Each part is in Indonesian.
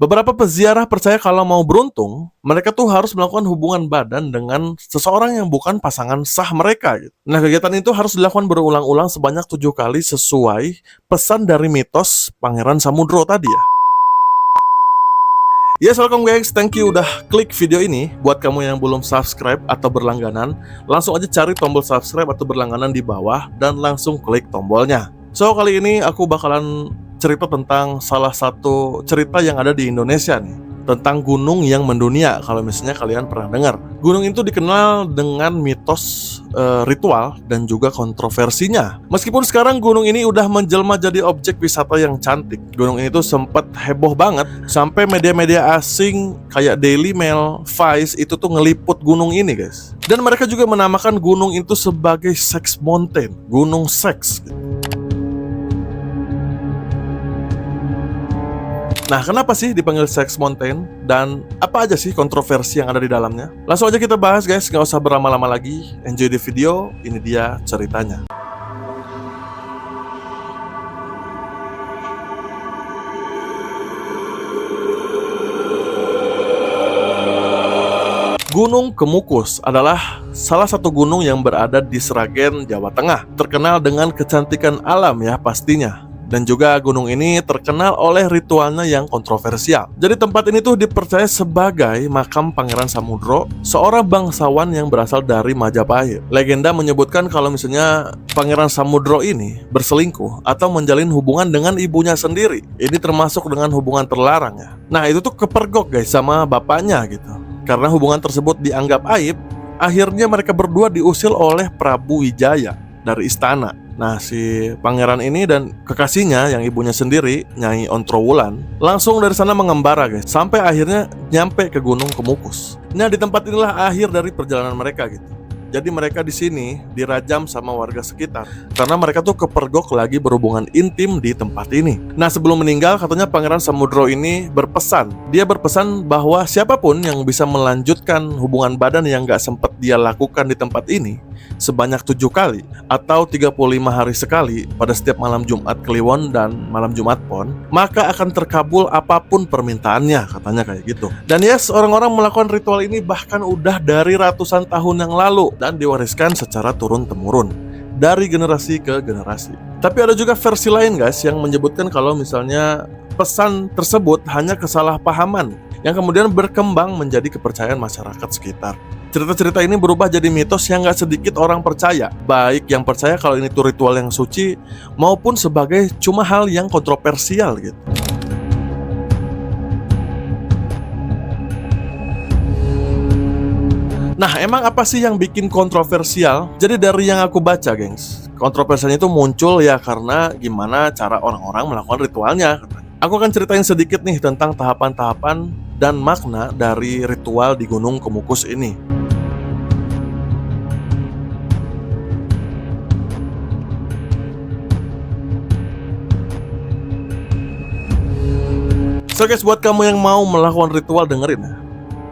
Beberapa peziarah percaya kalau mau beruntung, mereka tuh harus melakukan hubungan badan dengan seseorang yang bukan pasangan sah mereka gitu. Nah, kegiatan itu harus dilakukan berulang-ulang sebanyak 7 kali sesuai pesan dari mitos Pangeran Samudro tadi ya. Yes, welcome guys. Thank you udah klik video ini. Buat kamu yang belum subscribe atau berlangganan, langsung aja cari tombol subscribe atau berlangganan di bawah dan langsung klik tombolnya. So, kali ini aku bakalan cerita tentang salah satu cerita yang ada di Indonesia nih, tentang gunung yang mendunia. Kalau misalnya kalian pernah dengar, gunung itu dikenal dengan mitos, ritual, dan juga kontroversinya. Meskipun sekarang gunung ini udah menjelma jadi objek wisata yang cantik, gunung ini tuh sempat heboh banget sampai media-media asing kayak Daily Mail, Vice itu tuh ngeliput gunung ini guys. Dan mereka juga menamakan gunung itu sebagai Sex Mountain, gunung seks. Nah, kenapa sih dipanggil Sex Mountain? Dan apa aja sih kontroversi yang ada di dalamnya? Langsung aja kita bahas guys, nggak usah berlama-lama lagi. Enjoy the video, ini dia ceritanya. Gunung Kemukus adalah salah satu gunung yang berada di Sragen, Jawa Tengah. Terkenal dengan kecantikan alam ya pastinya. Dan juga gunung ini terkenal oleh ritualnya yang kontroversial. Jadi tempat ini tuh dipercaya sebagai makam Pangeran Samudro, seorang bangsawan yang berasal dari Majapahit. Legenda menyebutkan kalau misalnya Pangeran Samudro ini berselingkuh atau menjalin hubungan dengan ibunya sendiri. Ini termasuk dengan hubungan terlarang ya. Nah, itu tuh kepergok guys sama bapaknya gitu. Karena hubungan tersebut dianggap aib, akhirnya mereka berdua diusir oleh Prabu Wijaya dari istana. Nah, si pangeran ini dan kekasihnya yang ibunya sendiri, Nyai Ontrowulan, langsung dari sana mengembara guys, sampai akhirnya nyampe ke Gunung Kemukus. Nah, di tempat inilah akhir dari perjalanan mereka gitu. Jadi mereka di sini dirajam sama warga sekitar karena mereka tuh kepergok lagi berhubungan intim di tempat ini. Nah, sebelum meninggal katanya Pangeran Samudro ini berpesan. Dia berpesan bahwa siapapun yang bisa melanjutkan hubungan badan yang gak sempat dia lakukan di tempat ini sebanyak 7 kali atau 35 hari sekali pada setiap malam Jumat Kliwon dan malam Jumat Pon, maka akan terkabul apapun permintaannya, katanya kayak gitu. Dan yes, orang-orang melakukan ritual ini bahkan udah dari ratusan tahun yang lalu dan diwariskan secara turun-temurun dari generasi ke generasi. Tapi ada juga versi lain guys yang menyebutkan kalau misalnya pesan tersebut hanya kesalahpahaman yang kemudian berkembang menjadi kepercayaan masyarakat sekitar. Cerita-cerita ini berubah jadi mitos yang gak sedikit orang percaya, baik yang percaya kalau ini tuh ritual yang suci maupun sebagai cuma hal yang kontroversial gitu. Nah, emang apa sih yang bikin kontroversial? Jadi dari yang aku baca, gengs, kontroversialnya itu muncul ya karena gimana cara orang-orang melakukan ritualnya. Aku akan ceritain sedikit nih tentang tahapan-tahapan dan makna dari ritual di Gunung Kemukus ini. So guys, buat kamu yang mau melakukan ritual, dengerin ya.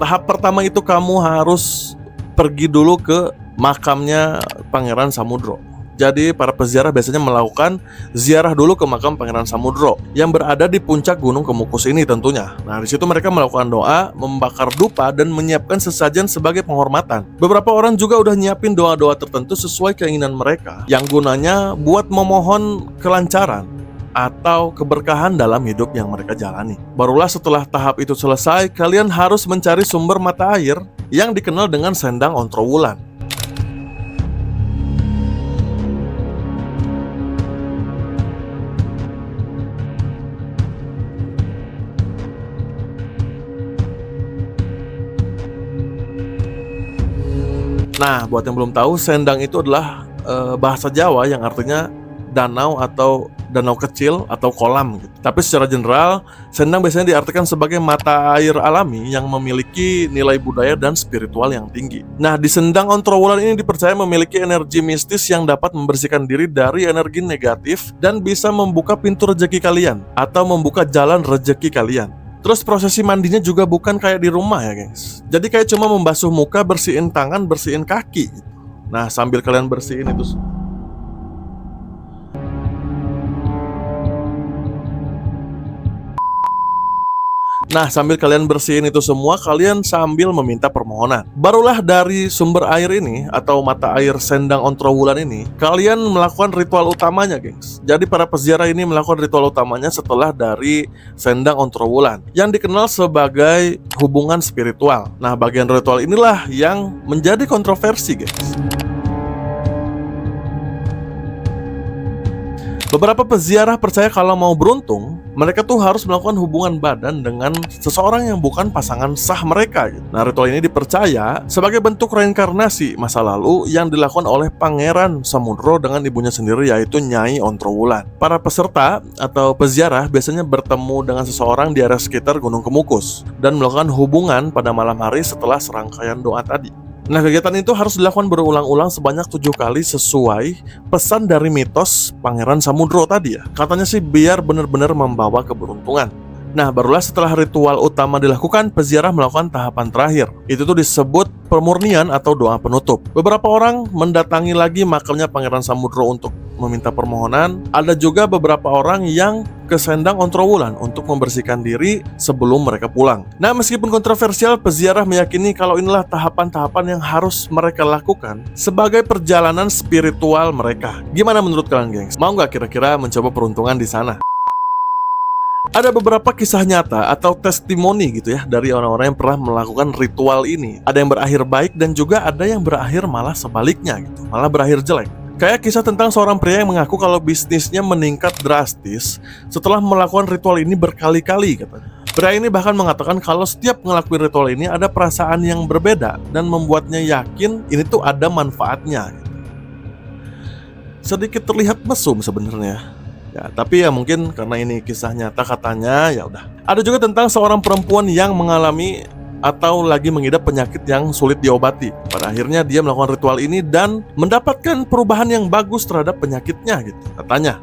Tahap pertama itu kamu harus pergi dulu ke makamnya Pangeran Samudro. Jadi para peziarah biasanya melakukan ziarah dulu ke makam Pangeran Samudro yang berada di puncak Gunung Kemukus ini tentunya. Nah, di situ mereka melakukan doa, membakar dupa dan menyiapkan sesajen sebagai penghormatan. Beberapa orang juga udah nyiapin doa-doa tertentu sesuai keinginan mereka yang gunanya buat memohon kelancaran atau keberkahan dalam hidup yang mereka jalani. Barulah setelah tahap itu selesai, kalian harus mencari sumber mata air yang dikenal dengan Sendang Ontrowulan. Nah, buat yang belum tahu, sendang itu adalah bahasa Jawa yang artinya danau atau danau kecil atau kolam gitu. Tapi secara general, sendang biasanya diartikan sebagai mata air alami yang memiliki nilai budaya dan spiritual yang tinggi. Nah, di Sendang Ontrowulan ini dipercaya memiliki energi mistis yang dapat membersihkan diri dari energi negatif dan bisa membuka pintu rezeki kalian atau membuka jalan rezeki kalian. Terus prosesi mandinya juga bukan kayak di rumah ya gengs. Jadi kayak cuma membasuh muka, bersihin tangan, bersihin kaki gitu. Nah, sambil kalian bersihin itu, Nah, sambil kalian bersihin itu semua, kalian sambil meminta permohonan. Barulah dari sumber air ini atau mata air Sendang Ontrowulan ini, kalian melakukan ritual utamanya, gengs. Jadi para peziarah ini melakukan ritual utamanya setelah dari Sendang Ontrowulan yang dikenal sebagai hubungan spiritual. Nah, bagian ritual inilah yang menjadi kontroversi, gengs. Beberapa peziarah percaya kalau mau beruntung, mereka tuh harus melakukan hubungan badan dengan seseorang yang bukan pasangan sah mereka. Nah, ritual ini dipercaya sebagai bentuk reinkarnasi masa lalu yang dilakukan oleh Pangeran Samudro dengan ibunya sendiri, yaitu Nyai Ontrowulan. Para peserta atau peziarah biasanya bertemu dengan seseorang di area sekitar Gunung Kemukus dan melakukan hubungan pada malam hari setelah serangkaian doa tadi. Nah, kegiatan itu harus dilakukan berulang-ulang sebanyak 7 kali sesuai pesan dari mitos Pangeran Samudro tadi ya. Katanya sih biar benar-benar membawa keberuntungan. Nah, barulah setelah ritual utama dilakukan, peziarah melakukan tahapan terakhir. Itu tuh disebut pemurnian atau doa penutup. Beberapa orang mendatangi lagi makamnya Pangeran Samudro untuk meminta permohonan. Ada juga beberapa orang yang ke Sendang Ontrowulan untuk membersihkan diri sebelum mereka pulang. Nah, meskipun kontroversial, peziarah meyakini kalau inilah tahapan-tahapan yang harus mereka lakukan sebagai perjalanan spiritual mereka. Gimana menurut kalian, gengs? Mau nggak kira-kira mencoba peruntungan di sana? Ada beberapa kisah nyata atau testimoni gitu ya dari orang-orang yang pernah melakukan ritual ini. Ada yang berakhir baik dan juga ada yang berakhir malah sebaliknya gitu, malah berakhir jelek. Kayak kisah tentang seorang pria yang mengaku kalau bisnisnya meningkat drastis setelah melakukan ritual ini berkali-kali katanya. Pria ini bahkan mengatakan kalau setiap ngelakuin ritual ini ada perasaan yang berbeda dan membuatnya yakin ini tuh ada manfaatnya gitu. Sedikit terlihat mesum sebenarnya. Ya, tapi ya mungkin karena ini kisah nyata katanya, ya udah. Ada juga tentang seorang perempuan yang mengalami atau lagi mengidap penyakit yang sulit diobati. Pada akhirnya dia melakukan ritual ini dan mendapatkan perubahan yang bagus terhadap penyakitnya gitu. Katanya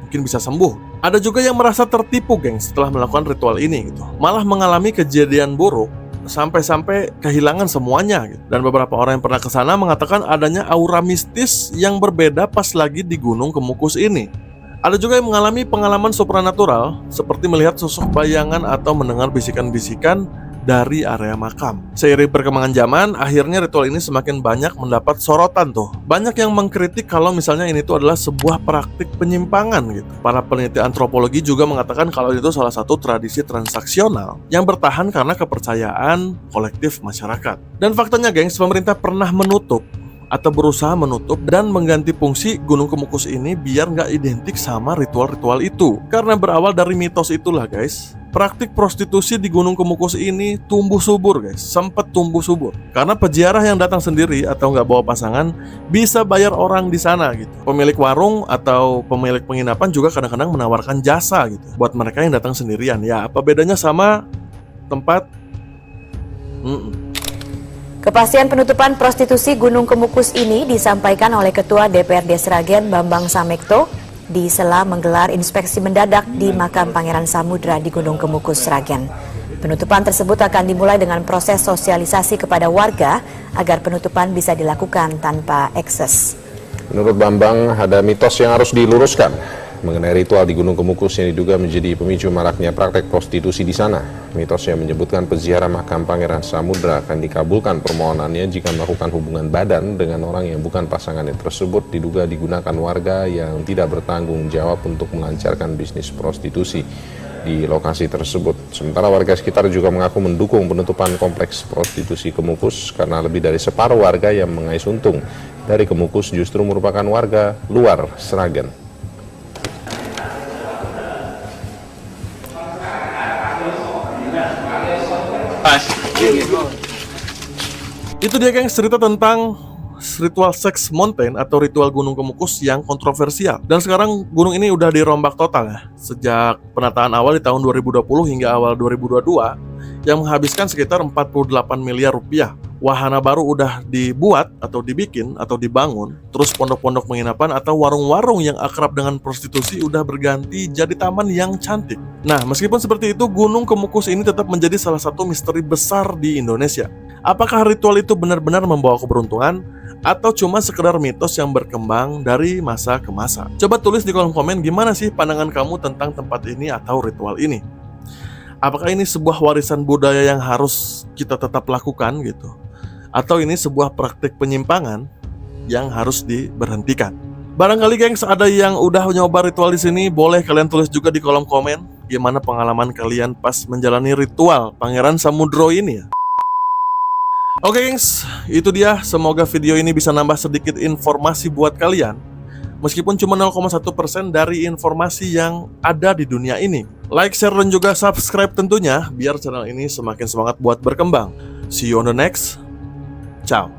mungkin bisa sembuh. Ada juga yang merasa tertipu, geng, setelah melakukan ritual ini gitu. Malah mengalami kejadian buruk sampai-sampai kehilangan semuanya gitu. Dan beberapa orang yang pernah ke sana mengatakan adanya aura mistis yang berbeda pas lagi di Gunung Kemukus ini. Ada juga yang mengalami pengalaman supranatural seperti melihat sosok bayangan atau mendengar bisikan-bisikan dari area makam. Seiring perkembangan zaman, akhirnya ritual ini semakin banyak mendapat sorotan tuh. Banyak yang mengkritik kalau misalnya ini tuh adalah sebuah praktik penyimpangan gitu. Para peneliti antropologi juga mengatakan kalau itu salah satu tradisi transaksional yang bertahan karena kepercayaan kolektif masyarakat. Dan faktanya, gengs, pemerintah pernah menutup atau berusaha menutup dan mengganti fungsi Gunung Kemukus ini biar nggak identik sama ritual-ritual itu. Karena berawal dari mitos itulah, guys, praktik prostitusi di Gunung Kemukus ini tumbuh subur, guys, sempat tumbuh subur. Karena peziarah yang datang sendiri atau nggak bawa pasangan bisa bayar orang di sana gitu. Pemilik warung atau pemilik penginapan juga kadang-kadang menawarkan jasa gitu buat mereka yang datang sendirian. Ya, apa bedanya sama tempat? Kepastian penutupan prostitusi Gunung Kemukus ini disampaikan oleh Ketua DPRD Sragen Bambang Samekto di sela menggelar inspeksi mendadak di makam Pangeran Samudra di Gunung Kemukus, Sragen. Penutupan tersebut akan dimulai dengan proses sosialisasi kepada warga agar penutupan bisa dilakukan tanpa ekses. Menurut Bambang, ada mitos yang harus diluruskan mengenai ritual di Gunung Kemukus yang diduga menjadi pemicu maraknya praktek prostitusi di sana. Mitosnya menyebutkan peziarah makam Pangeran Samudra akan dikabulkan permohonannya jika melakukan hubungan badan dengan orang yang bukan pasangannya tersebut diduga digunakan warga yang tidak bertanggung jawab untuk melancarkan bisnis prostitusi di lokasi tersebut. Sementara warga sekitar juga mengaku mendukung penutupan kompleks prostitusi Kemukus karena lebih dari separuh warga yang mengais untung dari Kemukus justru merupakan warga luar Sragen. Itu dia, gengs, cerita tentang ritual seks mountain atau ritual Gunung Kemukus yang kontroversial. Dan sekarang gunung ini udah dirombak total ya. Sejak penataan awal di tahun 2020 hingga awal 2022 yang menghabiskan sekitar 48 miliar rupiah. Wahana baru udah dibuat atau dibikin atau dibangun. Terus pondok-pondok penginapan atau warung-warung yang akrab dengan prostitusi udah berganti jadi taman yang cantik. Nah, meskipun seperti itu, Gunung Kemukus ini tetap menjadi salah satu misteri besar di Indonesia. Apakah ritual itu benar-benar membawa keberuntungan atau cuma sekedar mitos yang berkembang dari masa ke masa? Coba tulis di kolom komen gimana sih pandangan kamu tentang tempat ini atau ritual ini. Apakah ini sebuah warisan budaya yang harus kita tetap lakukan gitu? Atau ini sebuah praktik penyimpangan yang harus diberhentikan? Barangkali gengs ada yang udah nyoba ritual di sini, boleh kalian tulis juga di kolom komen gimana pengalaman kalian pas menjalani ritual Pangeran Samudro ini ya. Oke gengs, itu dia. Semoga video ini bisa nambah sedikit informasi buat kalian. Meskipun cuma 0,1% dari informasi yang ada di dunia ini. Like, share, dan juga subscribe tentunya biar channel ini semakin semangat buat berkembang. See you on the next. Ciao.